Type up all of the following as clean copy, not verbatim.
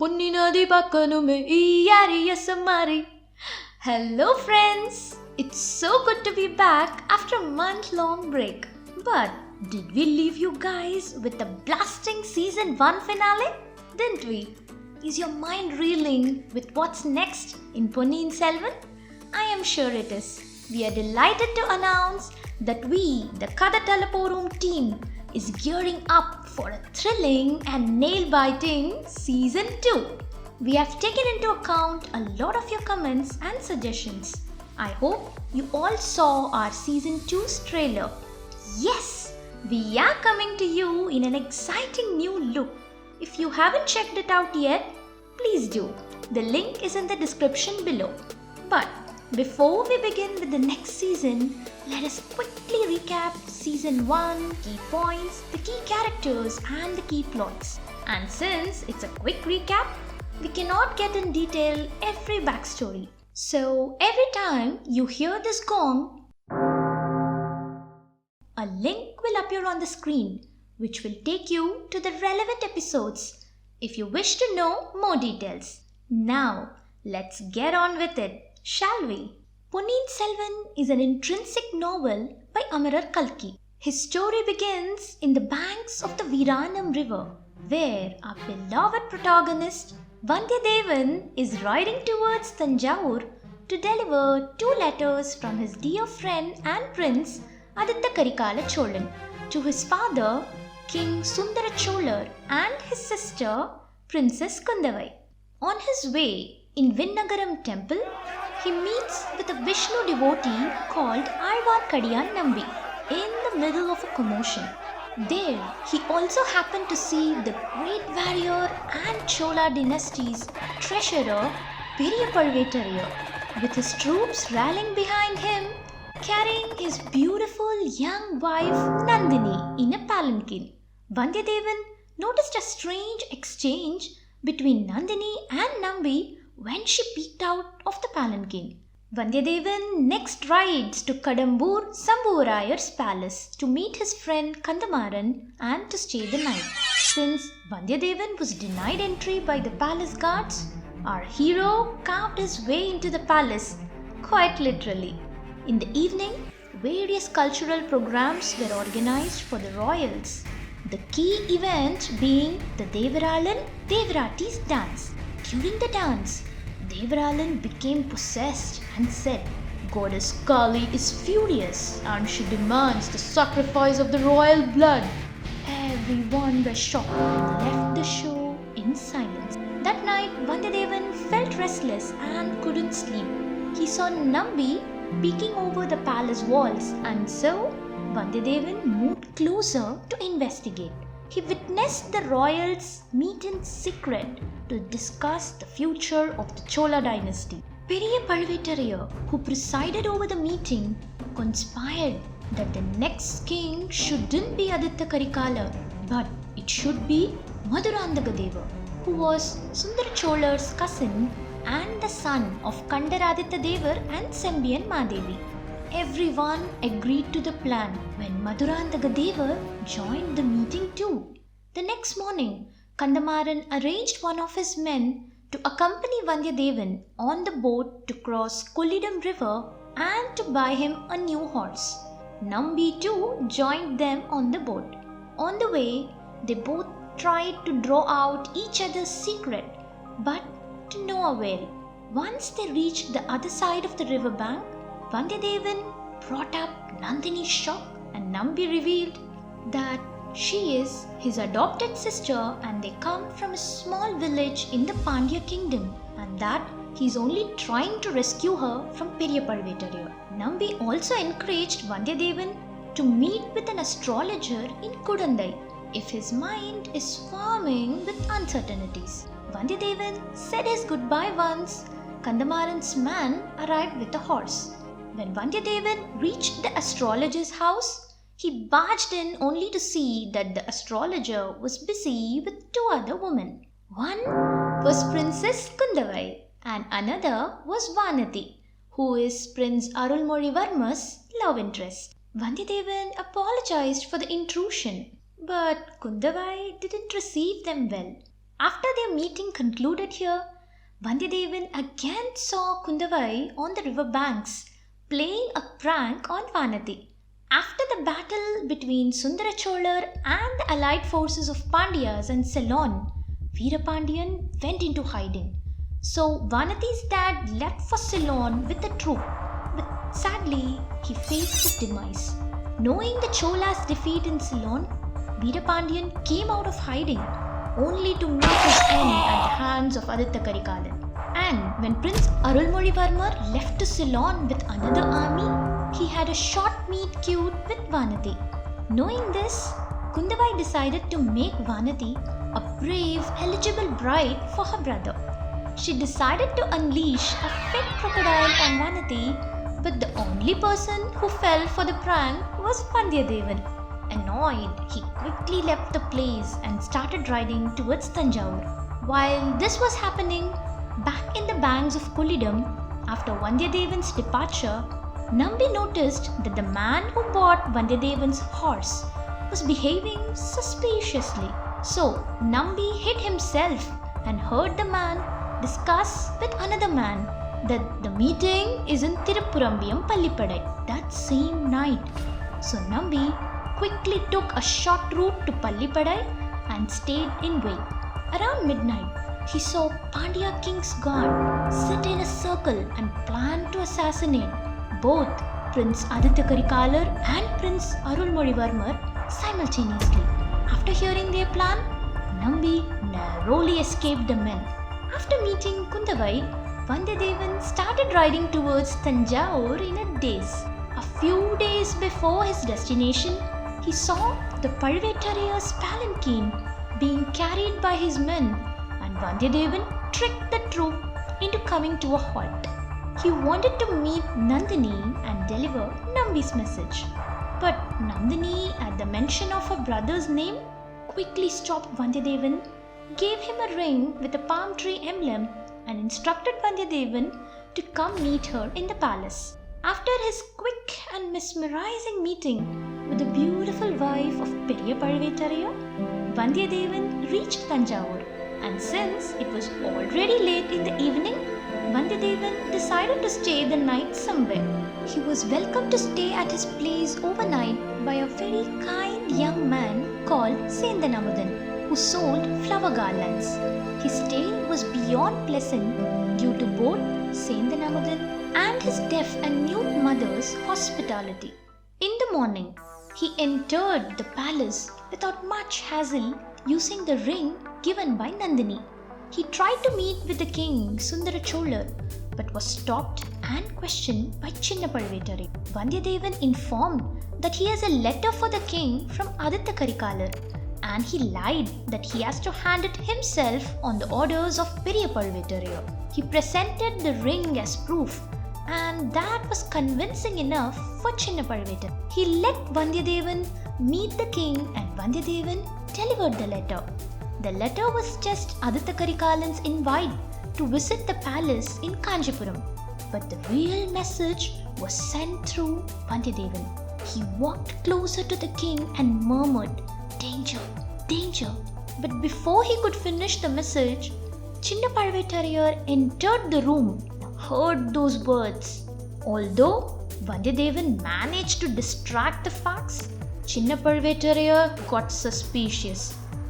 Punninadi pakkanume iyari yasamari. Hello friends! It's so good to be back after a month-long break. But did we leave you guys with the blasting season 1 finale? Didn't we? Is your mind reeling with what's next in Ponniyin Selvan? I am sure it is. We are delighted to announce that we, the Kadhatellaporom team, is gearing up for a thrilling and nail-biting Season 2. We have taken into account a lot of your comments and suggestions. I hope you all saw our Season 2's trailer. Yes, we are coming to you in an exciting new look. If you haven't checked it out yet, please do. The link is in the description below. But before we begin with the next season, let us quickly recap Season 1, key points, the key characters and the key plots. And since it's a quick recap, we cannot get in detail every backstory. So every time you hear this gong, a link will appear on the screen which will take you to the relevant episodes if you wish to know more details. Now, let's get on with it, shall we? Ponniyin Selvan is an intrinsic novel by Kalki. His story begins in the banks of the Viranam river, where our beloved protagonist Vandiyadevan is riding towards Tanjore to deliver 2 letters from his dear friend and prince Aditya to his father King Sundara Cholar and his sister Princess Kundavai. On his way in Vinnagaram temple, he meets with a Vishnu devotee called Kadiyan Nambi in the middle of a commotion. There, he also happened to see the great warrior and Chola dynasty's treasurer Periyapalvetariya, with his troops rallying behind him, carrying his beautiful young wife Nandini in a palanquin. Vandiyadevan noticed a strange exchange between Nandini and Nambi when she peeked out of the palanquin. Vandiyadevan next rides to Kadambur Sambhuvarayar's palace to meet his friend Kandamaran and to stay the night. Since Vandiyadevan was denied entry by the palace guards, our hero carved his way into the palace, quite literally. In the evening, various cultural programs were organized for the royals, the key event being the Devaralan Devarati's dance. During the dance, Devaralan became possessed and said, "Goddess Kali is furious and she demands the sacrifice of the royal blood." Everyone was shocked and left the show in silence. That night, Vandiyadevan felt restless and couldn't sleep. He saw Nambi peeking over the palace walls, and so Vandiyadevan moved closer to investigate. He witnessed the royals meet in secret to discuss the future of the Chola dynasty. Periyapalvetariya, who presided over the meeting, conspired that the next king shouldn't be Aditya Karikala, but it should be Madhurandagadeva, who was Sundara Cholar's cousin and the son of Kandaraditya Devar and Sembiyan Madevi. Everyone agreed to the plan when Madhurandagadeva joined the meeting too. The next morning, Kandamaran arranged one of his men to accompany Vandiyadevan on the boat to cross Kollidam river and to buy him a new horse. Nambi too joined them on the boat. On the way, they both tried to draw out each other's secret, but to no avail. Once they reached the other side of the river bank, Vandiyadevan brought up Nandini's shock, and Nambi revealed that she is his adopted sister and they come from a small village in the Pandya kingdom, and that he is only trying to rescue her from Periyapalvetariya. Nambi also encouraged Vandiyadevan to meet with an astrologer in Kudandai if his mind is swarming with uncertainties. Vandiyadevan said his goodbye once Kandamaran's man arrived with a horse. When Vandiyadevan reached the astrologer's house, he barged in only to see that the astrologer was busy with 2 other women. One was Princess Kundavai and another was Vanati, who is Prince Arulmozhivarma's love interest. Vandiyadevan apologized for the intrusion, but Kundavai didn't receive them well After their meeting concluded here, Vandiyadevan again saw Kundavai on the river banks playing a prank on Vanati. After the battle between Sundara Cholar and the allied forces of Pandiyas and Ceylon, Veerapandiyan went into hiding. So Vanati's dad left for Ceylon with the troop, but sadly he faced his demise. Knowing the Chola's defeat in Ceylon, Veerapandiyan came out of hiding only to meet his end at the hands of Aditya Karikalan. And when Prince Arulmozhivarmar left to Ceylon with another army, he had a short meet cute with Vanati. Knowing this, Kundavai decided to make Vanati a brave, eligible bride for her brother. She decided to unleash a fake crocodile on Vanati, but the only person who fell for the prank was Vandiyadevan. Annoyed, he quickly left the place and started riding towards Tanjore. While this was happening, back in the banks of Kollidam, after Vandiyadevan's departure, Nambi noticed that the man who bought Vandiyadevan's horse was behaving suspiciously. So Nambi hid himself and heard the man discuss with another man that the meeting is in Tirupurambiyam Pallipadai that same night. So Nambi quickly took a short route to Pallipadai and stayed in wait. Around midnight, he saw Pandya king's guard sit in a circle and plan to assassinate both Prince Aditya Karikalar and Prince Arulmozhivarmar simultaneously. After hearing their plan, Nambi narrowly escaped the men. After meeting Kundavai, Vandiyadevan started riding towards Tanjore in a daze. A few days before his destination, he saw the Pazhavettaraiyar's palanquin being carried by his men, and Vandiyadevan tricked the troop into coming to a halt. He wanted to meet Nandini and deliver Nambi's message. But Nandini, at the mention of her brother's name, quickly stopped Vandiyadevan, gave him a ring with a palm tree emblem, and instructed Vandiyadevan to come meet her in the palace. After his quick and mesmerizing meeting with the beautiful wife of Periya Pazhavettaraiyar, Vandiyadevan reached Tanjore, and since it was already late in the evening, Vandiyadevan decided to stay the night somewhere. He was welcomed to stay at his place overnight by a very kind young man called Sendanamudan, who sold flower garlands. His stay was beyond pleasant due to both Sendanamudan and his deaf and mute mother's hospitality. In the morning, he entered the palace without much hassle using the ring given by Nandini. He tried to meet with the king Sundara Cholar but was stopped and questioned by Chinna Pazhavettaraiyar. Vandiyadevan informed that he has a letter for the king from Aditya Karikalar, and he lied that he has to hand it himself on the orders of Periya Pazhavettaraiyar. He presented the ring as proof, and that was convincing enough for Chinna Pazhavettaraiyar. He let Vandiyadevan meet the king, and Vandiyadevan delivered the letter. The letter was just Aditya Karikalan's invite to visit the palace in Kanchipuram. But the real message was sent through Vandiyadevan. He walked closer to the king and murmured, "Danger, danger." But before he could finish the message, Chinna Pazhavettaraiyar entered the room, heard those words. Although Vandiyadevan managed to distract the facts, Chinna Pazhavettaraiyar got suspicious.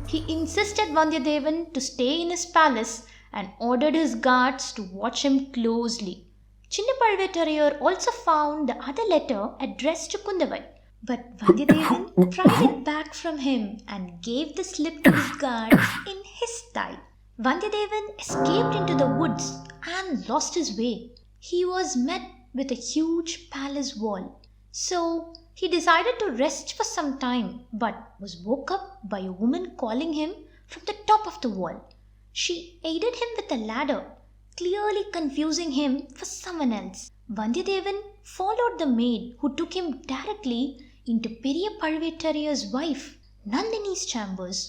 He insisted Vandiyadevan to stay in his palace and ordered his guards to watch him closely. Chinna Pazhavettaraiyar also found the other letter addressed to Kundavai, but Vandiyadevan pried it back from him and gave the slip to his guards in his style. Vandiyadevan escaped into the woods and lost his way. He was met with a huge palace wall. So he decided to rest for some time, but was woke up by a woman calling him from the top of the wall. She aided him with a ladder, clearly confusing him for someone else. Vandiyadevan followed the maid, who took him directly into Periya Pazhavettaraiyar's wife, Nandini's chambers.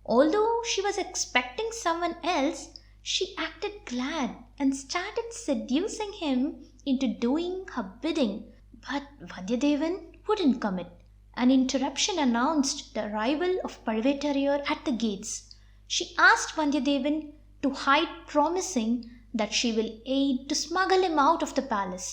Although she was expecting someone else, she acted glad and started seducing him into doing her bidding. But Vandiyadevan wouldn't commit. An interruption announced the arrival of Pazhavettaraiyar at the gates. She asked Vandiyadevan to hide, promising that she will aid to smuggle him out of the palace.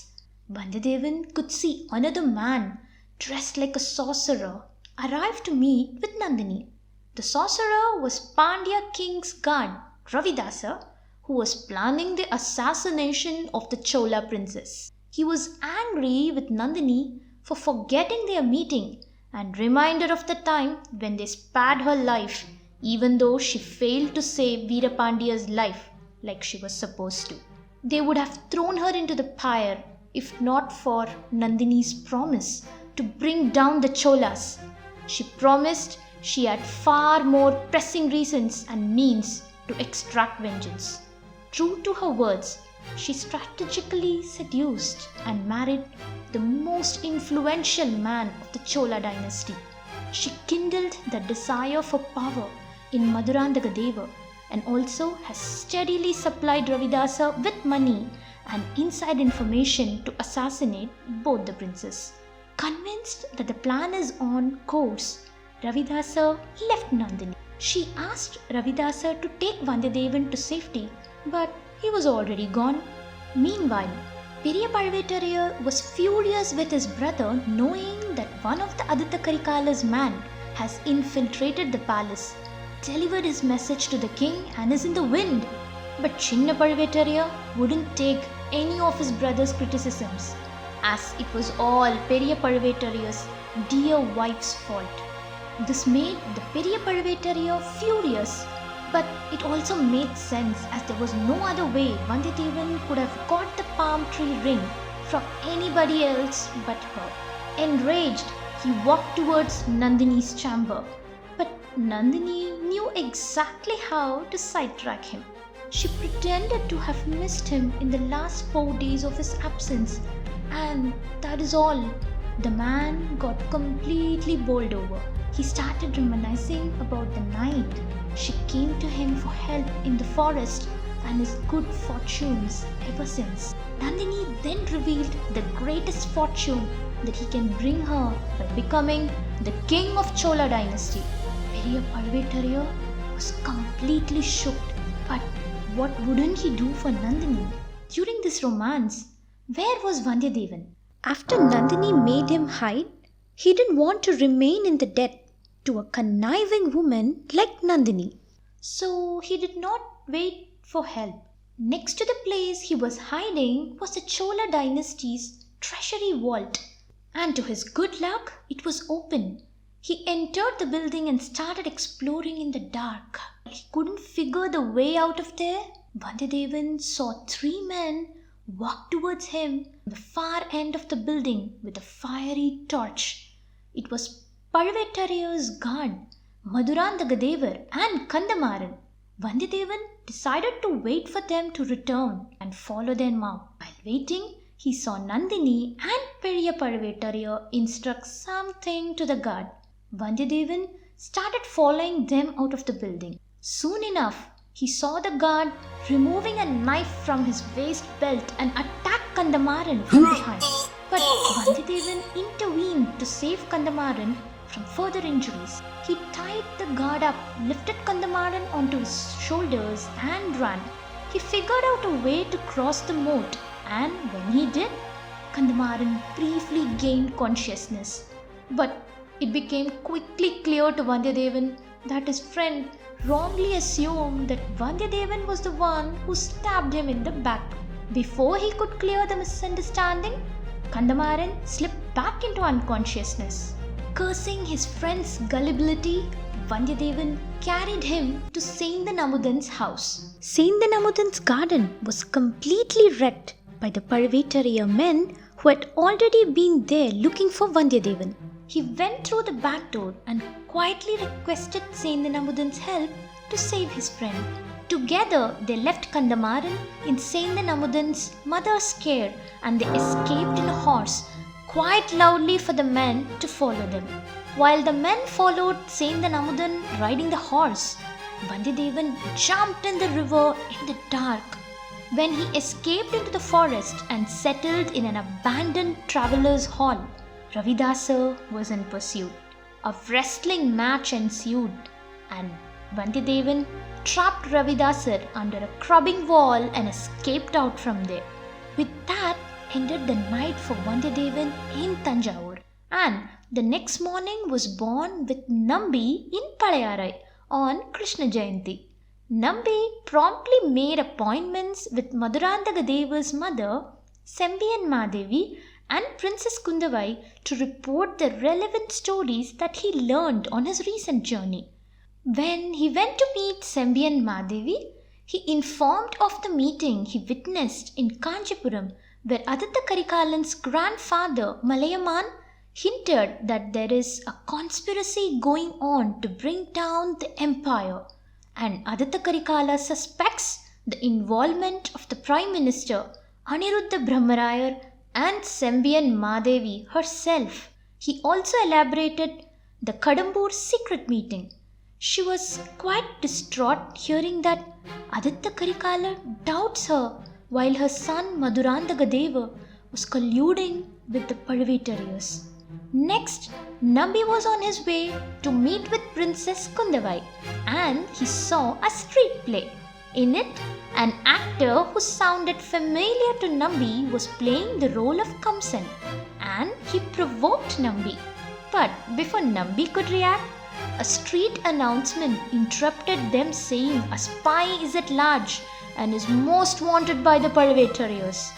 Vandiyadevan could see another man dressed like a sorcerer arrive to meet with Nandini. The sorcerer was Pandya king's guard, Ravidasa, who was planning the assassination of the Chola princess. He was angry with Nandini for forgetting their meeting and reminded of the time when they spared her life, even though she failed to save Veerapandiya's life like she was supposed to. They would have thrown her into the pyre if not for Nandini's promise to bring down the Cholas. She promised she had far more pressing reasons and means to extract vengeance. True to her words, she strategically seduced and married the most influential man of the Chola dynasty. She kindled the desire for power in Madhurandagadeva and also has steadily supplied Ravidasa with money and inside information to assassinate both the princes. Convinced that the plan is on course, Ravidasa left Nandini. She asked Ravidasa to take Vandiyadevan to safety, but he was already gone. Meanwhile, Periya Palvetariya was furious with his brother, knowing that one of the Aditya Karikala's man has infiltrated the palace, delivered his message to the king and is in the wind. But Chinna Palvetariya wouldn't take any of his brother's criticisms, as it was all Periya Palvetariya's dear wife's fault. This made the Periya Palvetariya furious, but it also made sense as there was no other way Vandiyadevan could have got the palm tree ring from anybody else but her. Enraged, he walked towards Nandini's chamber, but Nandini knew exactly how to sidetrack him. She pretended to have missed him in the last 4 days of his absence, and that is all. The man got completely bowled over. He started reminiscing about the night she came to him for help in the forest and his good fortunes ever since. Nandini then revealed the greatest fortune that he can bring her by becoming the king of Chola dynasty. Periya Palvetariya was completely shook, but what wouldn't he do for Nandini? During this romance, where was Vandiyadevan? After Nandini made him hide, he didn't want to remain in the debt to a conniving woman like Nandini. So he did not wait for help. Next to the place he was hiding was the Chola dynasty's treasury vault. And to his good luck, it was open. He entered the building and started exploring in the dark. He couldn't figure the way out of there. Vandiyadevan saw 3 men walk towards him from the far end of the building with a fiery torch. It was Palvetariya's guard, Madhurandagadeva and Kandamaran. Vandiyadevan decided to wait for them to return and follow them out. While waiting, he saw Nandini and Periya Palvetariya instruct something to the guard. Vandiyadevan started following them out of the building. Soon enough, he saw the guard removing a knife from his waist belt and attack Kandamaran from behind. But Vandiyadevan intervened to save Kandamaran from further injuries. He tied the guard up, lifted Kandamaran onto his shoulders and ran. He figured out a way to cross the moat, and when he did, Kandamaran briefly gained consciousness. But it became quickly clear to Vandiyadevan that his friend wrongly assumed that Vandiyadevan was the one who stabbed him in the back. Before he could clear the misunderstanding, Kandamaran slipped back into unconsciousness. Cursing his friend's gullibility, Vandiyadevan carried him to Seindhan Amudan's house. Seindhan Amudan's garden was completely wrecked by the Palvetariya men who had already been there looking for Vandiyadevan. He went through the back door and quietly requested Seindhan Amudan's help to save his friend. Together, they left Kandamaran in Seindhan Amudan's mother's care and they escaped in a horse, quite loudly for the men to follow them. While the men followed Seindhan Amudan riding the horse, Vandiyadevan jumped in the river in the dark. When he escaped into the forest and settled in an abandoned traveller's hall, Ravidasa was in pursuit. A wrestling match ensued and Vandiyadevan trapped Ravidasar under a crumbing wall and escaped out from there. With that ended the night for Vandiyadevan in Tanjore, and the next morning was born with Nambi in Palayarai on Krishna Jayanti. Nambi promptly made appointments with Madurandagadeva's mother, Sembiyan Madevi, and Princess Kundavai to report the relevant stories that he learned on his recent journey. When he went to meet Sembiyan Madevi, he informed of the meeting he witnessed in Kanchipuram, where Aditya Karikalan's grandfather Malayaman hinted that there is a conspiracy going on to bring down the empire, and Aditya Karikala suspects the involvement of the Prime Minister Aniruddha Brahmarayar and Sembiyan Madevi herself. He also elaborated the Kadambur secret meeting. She was quite distraught hearing that Aditya Karikala doubts her while her son Madurandagadeva was colluding with the Pazhavittariyars. Next, Nambi was on his way to meet with Princess Kundavai, and he saw a street play. In it, an actor who sounded familiar to Nambi was playing the role of Kamsan, and he provoked Nambi. But before Nambi could react, a street announcement interrupted them saying a spy is at large and is most wanted by the Pazhavittariyars.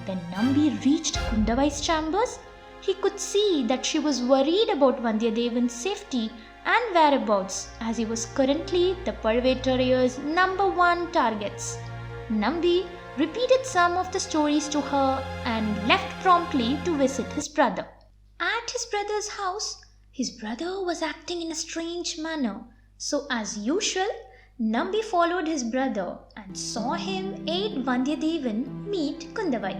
When Nambi reached Kundavai's chambers, he could see that she was worried about Vandiyadevan's safety and whereabouts, as he was currently the Pazhavittariyars' #1 targets. Nambi repeated some of the stories to her and left promptly to visit his brother. At his brother's house, his brother was acting in a strange manner, so as usual, Nambi followed his brother and saw him aid Vandiyadevan meet Kundavai.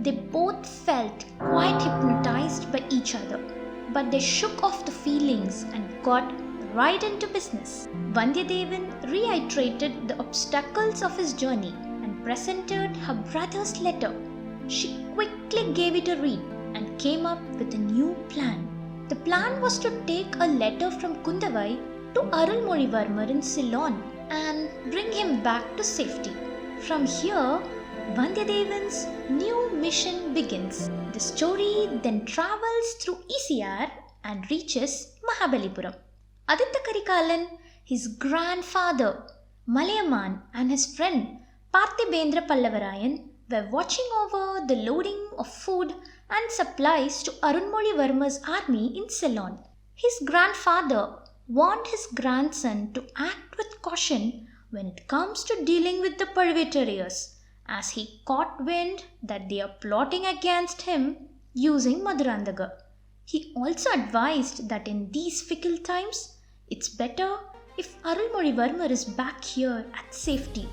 They both felt quite hypnotized by each other, but they shook off the feelings and got right into business. Vandiyadevan reiterated the obstacles of his journey and presented her brother's letter. She quickly gave it a read and came up with a new plan. The plan was to take a letter from Kundavai to Arulmozhivarmar in Ceylon and bring him back to safety. From here, Vandiyadevan's new mission begins. The story then travels through ECR and reaches Mahabalipuram. Aditya Karikalan, his grandfather Malayaman, and his friend Parthibendra Pallavarayan were watching over the loading of food and supplies to Arulmozhivarma's army in Ceylon. His grandfather warned his grandson to act with caution when it comes to dealing with the Pazhavittariyars, as he caught wind that they are plotting against him using Madurandaga. He also advised that in these fickle times, it's better if Arulmozhivarma is back here at safety.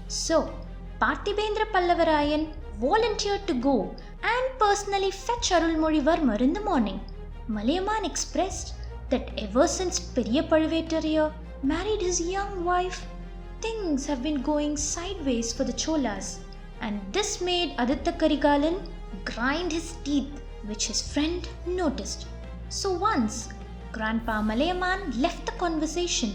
So, Parthibendra Pallavarayan volunteered to go and personally fetch Arulmozhivarma in the morning. Malayaman expressed that ever since Periya Pazhavittariyar married his young wife, things have been going sideways for the Cholas, and this made Aditya Karikalan grind his teeth, which his friend noticed. So once Grandpa Malayaman left the conversation,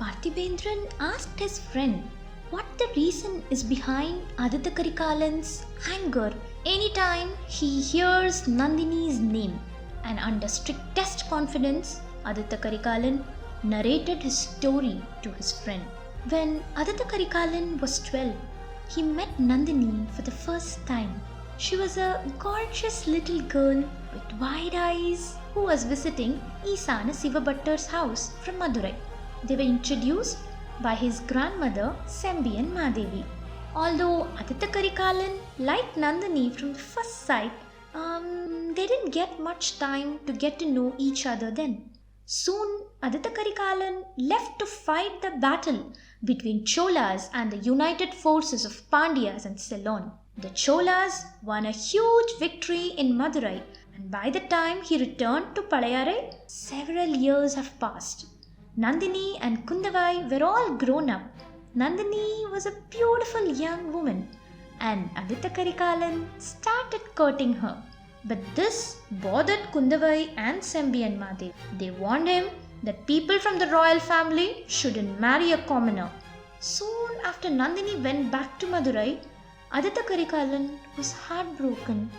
Parthibendran asked his friend what the reason is behind Aditya Karikalan's anger anytime he hears Nandini's name, and under strictest confidence, Aditya Karikalan narrated his story to his friend. When Aditya Karikalan was 12, he met Nandini for the first time. She was a gorgeous little girl with wide eyes who was visiting Isana Sivabhattar's house from Madurai. They were introduced by his grandmother Sembiyan Madevi. Although Aditya Karikalan liked Nandini from the first sight, they didn't get much time to get to know each other then. Soon, Aditya Karikalan left to fight the battle between Cholas and the united forces of Pandiyas and Ceylon. The Cholas won a huge victory in Madurai, and by the time he returned to Palayarai, several years have passed. Nandini and Kundavai were all grown up. Nandini was a beautiful young woman, and Aditya Karikalan started courting her. But this bothered Kundavai and Sembiyan Madevi. They warned him that people from the royal family shouldn't marry a commoner. Soon after Nandini went back to Madurai, Aditya Karikalan was heartbroken,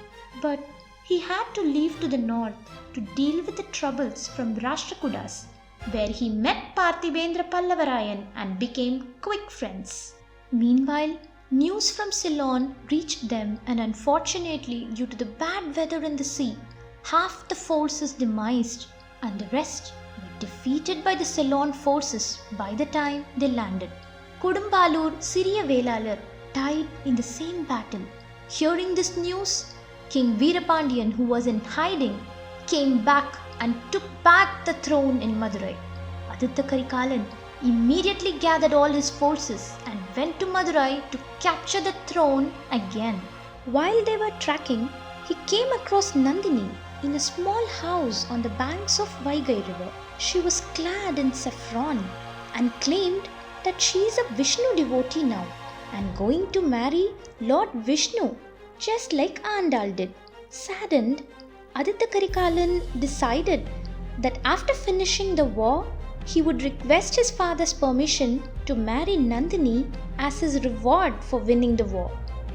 but he had to leave to the north to deal with the troubles from Rashtrakudas, where he met Parthibendra Pallavarayan and became quick friends. Meanwhile, news from Ceylon reached them, and unfortunately, due to the bad weather in the sea, half the force is demised and the rest were defeated by the Ceylon forces by the time they landed. Kodumbalur Siriya Velalar died in the same battle. Hearing this news, King Veerapandiyan, who was in hiding, came back and took back the throne in Madurai. Aditya Karikalan immediately gathered all his forces and went to Madurai to capture the throne again. While they were tracking, he came across Nandini in a small house on the banks of Vaigai river. She was clad in saffron and claimed that she is a Vishnu devotee now and going to marry Lord Vishnu, just like Andal did. Saddened, Aditya Karikalan decided that after finishing the war, he would request his father's permission to marry Nandini as his reward for winning the war.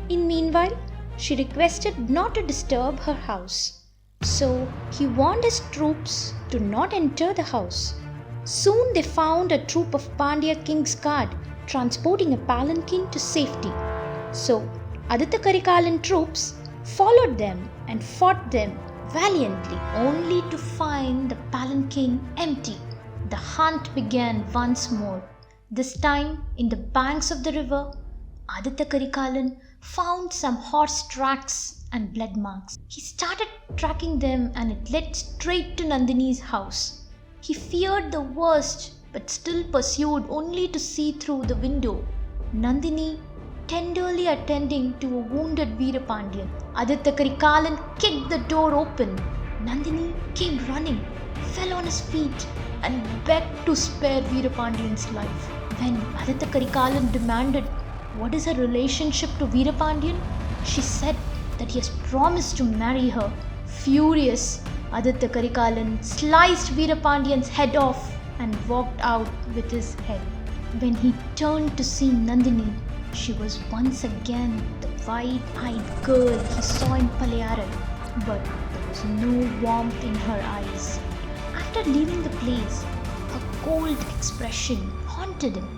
In meanwhile, she requested not to disturb her house. So he warned his troops to not enter the house. Soon they found a troop of Pandya king's guard transporting a palanquin to safety. So Aditya Karikalan troops followed them and fought them valiantly, only to find the palanquin empty. The hunt began once more. This time, in the banks of the river, Aditya Karikalan found some horse tracks and blood marks. He started tracking them and it led straight to Nandini's house. He feared the worst but still pursued, only to see through the window Nandini tenderly attending to a wounded Veerapandiyan. Aditya Karikalan kicked the door open. Nandini came running, fell on his feet and begged to spare Veerapandiyan's life. When Aditya Karikalan demanded what is her relationship to Veerapandiyan, she said that he has promised to marry her. Furious, Aditya Karikalan sliced Veerapandiyan's head off and walked out with his head. When he turned to see Nandini, she was once again the wide-eyed girl he saw in Palayarai, but there was no warmth in her eyes. After leaving the place, her cold expression haunted him.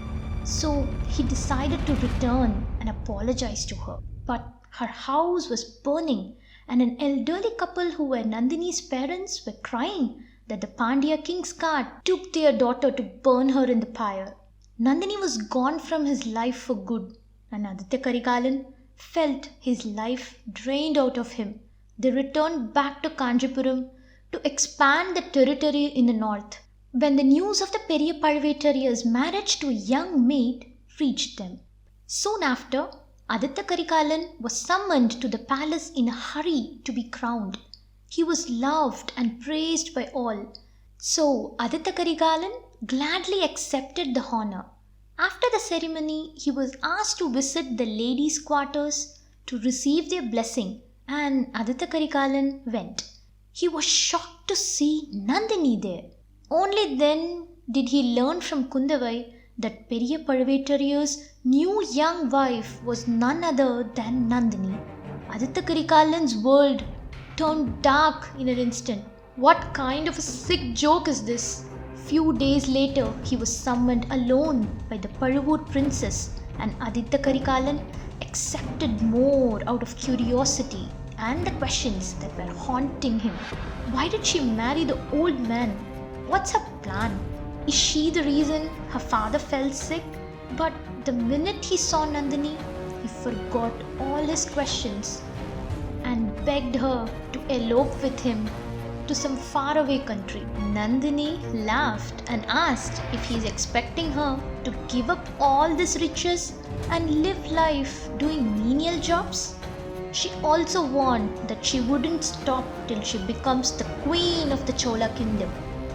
So he decided to return and apologize to her. But her house was burning, and an elderly couple who were Nandini's parents were crying that the Pandya king's guard took their daughter to burn her in the pyre. Nandini was gone from his life for good, and Aditya Karikalan felt his life drained out of him. They returned back to Kanjipuram to expand the territory in the north, when the news of the Periya Palvetariya's marriage to a young maid reached them. Soon after, Aditya Karikalan was summoned to the palace in a hurry to be crowned. He was loved and praised by all. So Aditya Karikalan gladly accepted the honor. After the ceremony, he was asked to visit the ladies' quarters to receive their blessing, and Aditya Karikalan went. He was shocked to see Nandini there. Only then did he learn from Kundavai that Periya Palvetariya's new young wife was none other than Nandini. Aditya Karikalan's world turned dark in an instant. What kind of a sick joke is this? Few days later, he was summoned alone by the Pazhavur princess, and Aditya Karikalan accepted more out of curiosity and the questions that were haunting him. Why did she marry the old man? What's her plan? Is she the reason her father fell sick? But the minute he saw Nandini, he forgot all his questions and begged her to elope with him to some faraway country. Nandini laughed and asked if he is expecting her to give up all these riches and live life doing menial jobs. She also warned that she wouldn't stop till she becomes the queen of the Chola kingdom.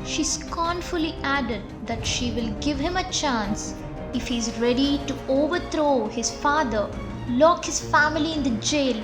She scornfully added that she will give him a chance if he is ready to overthrow his father, lock his family in the jail,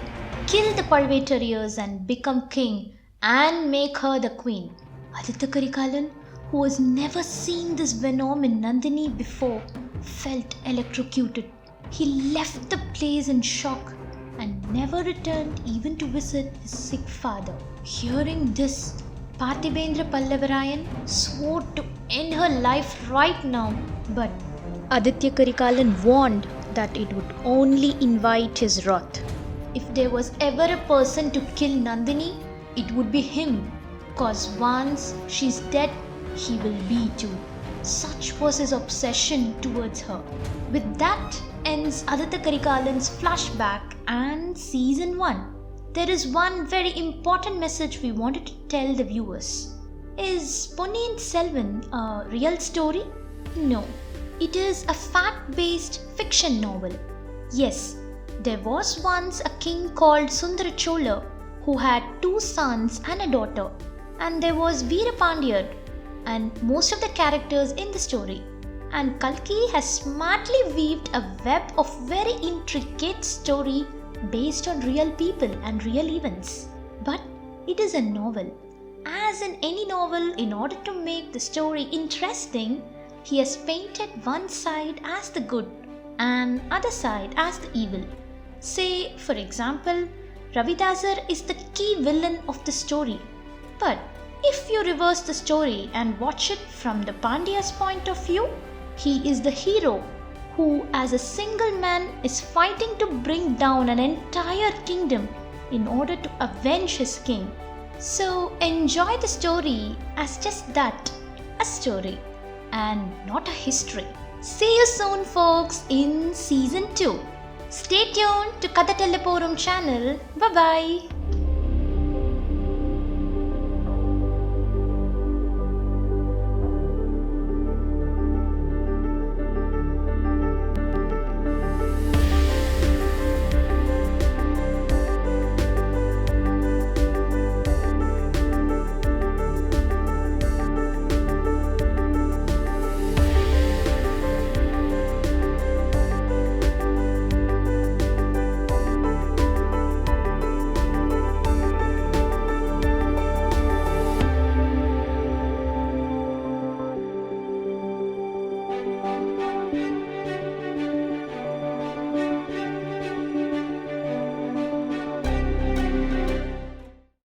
kill the Palvetariyas and become king, and make her the queen. Aditya Karikalan, who has never seen this venom in Nandini before, felt electrocuted. He left the place in shock and never returned even to visit his sick father. Hearing this, Partibendra Pallavarayan swore to end her life right now, but Aditya Karikalan warned that it would only invite his wrath. If there was ever a person to kill Nandini, it would be him, cause once she's dead, he will be too. Such was his obsession towards her. With that ends Aditya Karikalan's flashback and season 1. There is one very important message we wanted to tell the viewers. Is Ponniyin Selvan a real story? No. It is a fact-based fiction novel. Yes, there was once a king called Sundara Chola who had 2 sons and a daughter, and there was Veerapandiyar and most of the characters in the story. And Kalki has smartly weaved a web of very intricate story based on real people and real events. But it is a novel. As in any novel, in order to make the story interesting, he has painted one side as the good and other side as the evil. Say, for example, Ravidasar is the key villain of the story. But if you reverse the story and watch it from the Pandiyas' point of view, he is the hero who as a single man is fighting to bring down an entire kingdom in order to avenge his king. So enjoy the story as just that, a story, and not a history. See you soon folks in season 2. Stay tuned to Kadhatellaporom channel. Bye bye.